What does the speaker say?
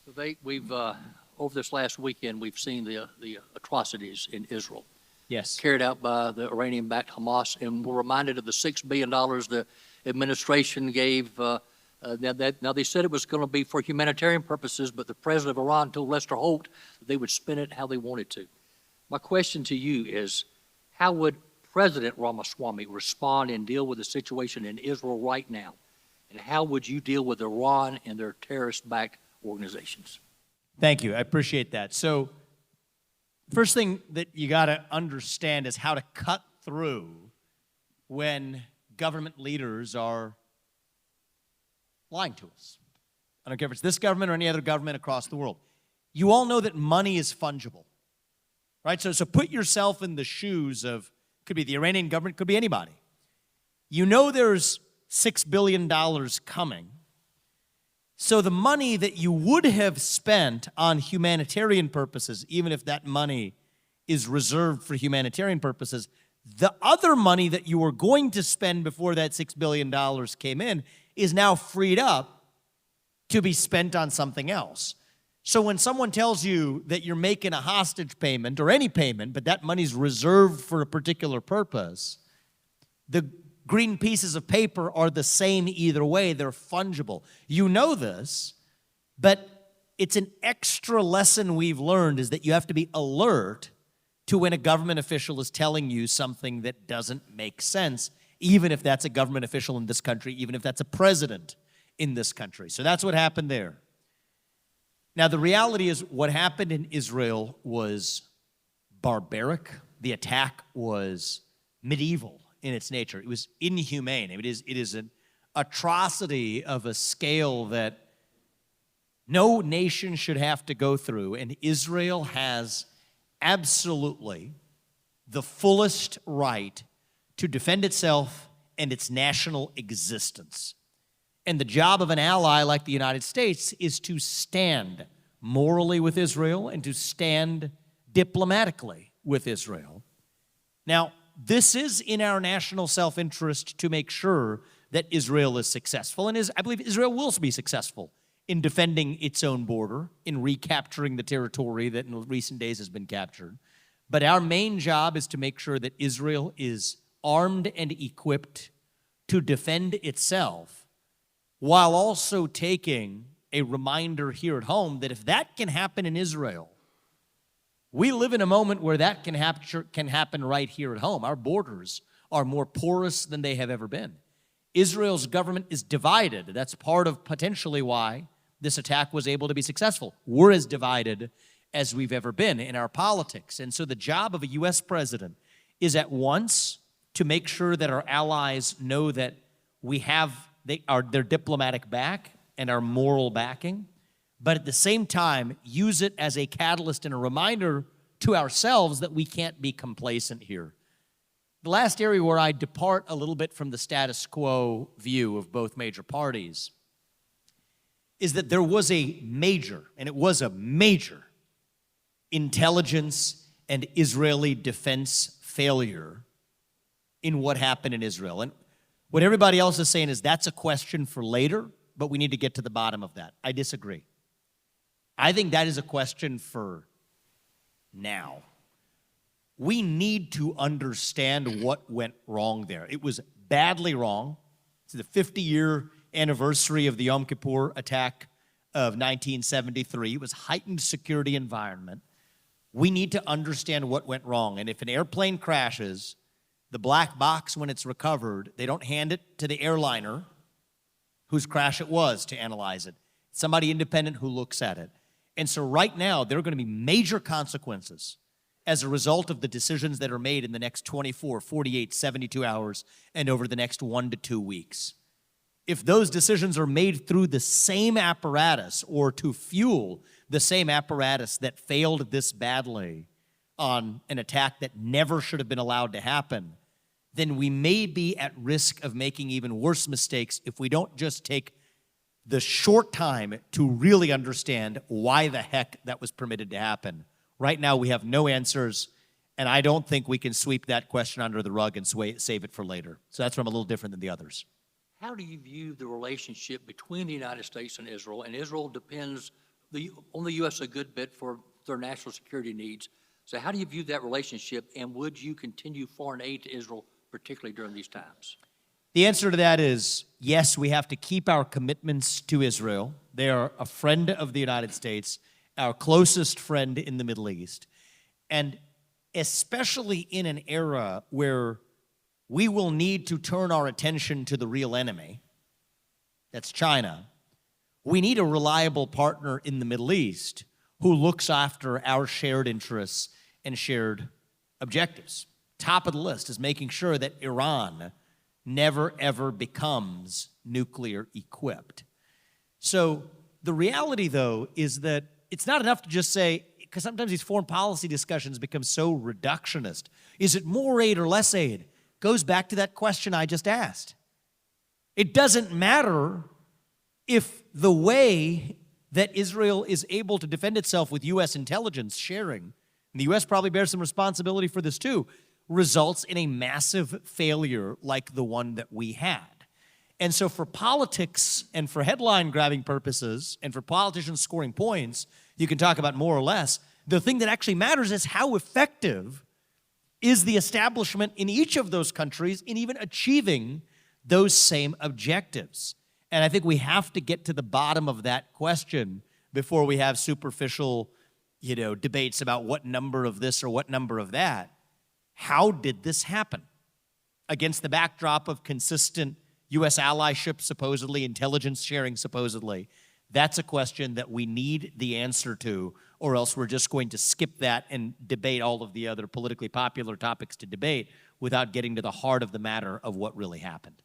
Vivek, we've over this last weekend, we've seen the atrocities in Israel Yes. carried out by the Iranian-backed Hamas, and we're reminded of the $6 billion the administration gave. Now they said it was going to be for humanitarian purposes, but the president of Iran told Lester Holt that they would spend it how they wanted to. My question to you is, how would President Ramaswamy respond and deal with the situation in Israel right now? And how would you deal with Iran and their terrorist-backed organizations? Thank you. I appreciate that. So, first thing that you got to understand is how to cut through when government leaders are lying to us. I don't care if it's this government or any other government across the world. You all know that money is fungible, right? So put yourself in the shoes of, could be the Iranian government, could be anybody. You know there's $6 billion coming. So the money that you would have spent on humanitarian purposes, even if that money is reserved for humanitarian purposes, the other money that you were going to spend before that $6 billion came in is now freed up to be spent on something else. So when someone tells you that you're making a hostage payment or any payment, but that money's reserved for a particular purpose, the green pieces of paper are the same either way. They're fungible. You know this, but it's an extra lesson we've learned is that you have to be alert to when a government official is telling you something that doesn't make sense, even if that's a government official in this country, even if that's a president in this country. So that's what happened there. Now, the reality is what happened in Israel was barbaric. The attack was medieval in its nature. It was inhumane. It is an atrocity of a scale that no nation should have to go through, and Israel has absolutely the fullest right to defend itself and its national existence. And the job of an ally like the United States is to stand morally with Israel and to stand diplomatically with Israel. Now, this is in our national self-interest to make sure that Israel is successful. And I believe Israel will be successful in defending its own border, in recapturing the territory that in recent days has been captured. But our main job is to make sure that Israel is armed and equipped to defend itself, while also taking a reminder here at home that if that can happen in Israel, we live in a moment where that can happen right here at home. Our borders are more porous than they have ever been. Israel's government is divided. That's part of potentially why this attack was able to be successful. We're as divided as we've ever been in our politics. And so the job of a U.S. president is at once to make sure that our allies know that we have their diplomatic back and our moral backing, but at the same time, use it as a catalyst and a reminder to ourselves that we can't be complacent here. The last area where I depart a little bit from the status quo view of both major parties is that there was a major, and it was a major, intelligence and Israeli defense failure in what happened in Israel. And what everybody else is saying is that's a question for later, but we need to get to the bottom of that. I disagree. I think that is a question for now. We need to understand what went wrong there. It was badly wrong. It's the 50-year anniversary of the Yom Kippur attack of 1973. It was heightened security environment. We need to understand what went wrong. And if an airplane crashes, the black box, when it's recovered, they don't hand it to the airliner whose crash it was to analyze it. Somebody independent who looks at it. And so right now, there are going to be major consequences as a result of the decisions that are made in the next 24, 48, 72 hours and over the next 1 to 2 weeks. If those decisions are made through the same apparatus or to fuel the same apparatus that failed this badly on an attack that never should have been allowed to happen, then we may be at risk of making even worse mistakes if we don't just take the short time to really understand why the heck that was permitted to happen. Right now, we have no answers, and I don't think we can sweep that question under the rug and save it for later. So that's where I'm a little different than the others. How do you view the relationship between the United States and Israel? And Israel depends only U.S. a good bit for their national security needs. So how do you view that relationship, and would you continue foreign aid to Israel, particularly during these times? The answer to that is yes, we have to keep our commitments to Israel. They are a friend of the United States, our closest friend in the Middle East. And especially in an era where we will need to turn our attention to the real enemy, that's China, we need a reliable partner in the Middle East who looks after our shared interests and shared objectives. Top of the list is making sure that Iran never, ever becomes nuclear equipped. So the reality, though, is that it's not enough to just say, because sometimes these foreign policy discussions become so reductionist. Is it more aid or less aid? Goes back to that question I just asked. It doesn't matter if the way that Israel is able to defend itself with U.S. intelligence sharing, and the U.S. probably bears some responsibility for this too, results in a massive failure like the one that we had. And so for politics and for headline-grabbing purposes and for politicians scoring points, you can talk about more or less. The thing that actually matters is how effective is the establishment in each of those countries in even achieving those same objectives. And I think we have to get to the bottom of that question before we have superficial, debates about what number of this or what number of that. How did this happen? Against the backdrop of consistent U.S. allyship, supposedly, intelligence sharing, supposedly, that's a question that we need the answer to, or else we're just going to skip that and debate all of the other politically popular topics to debate without getting to the heart of the matter of what really happened.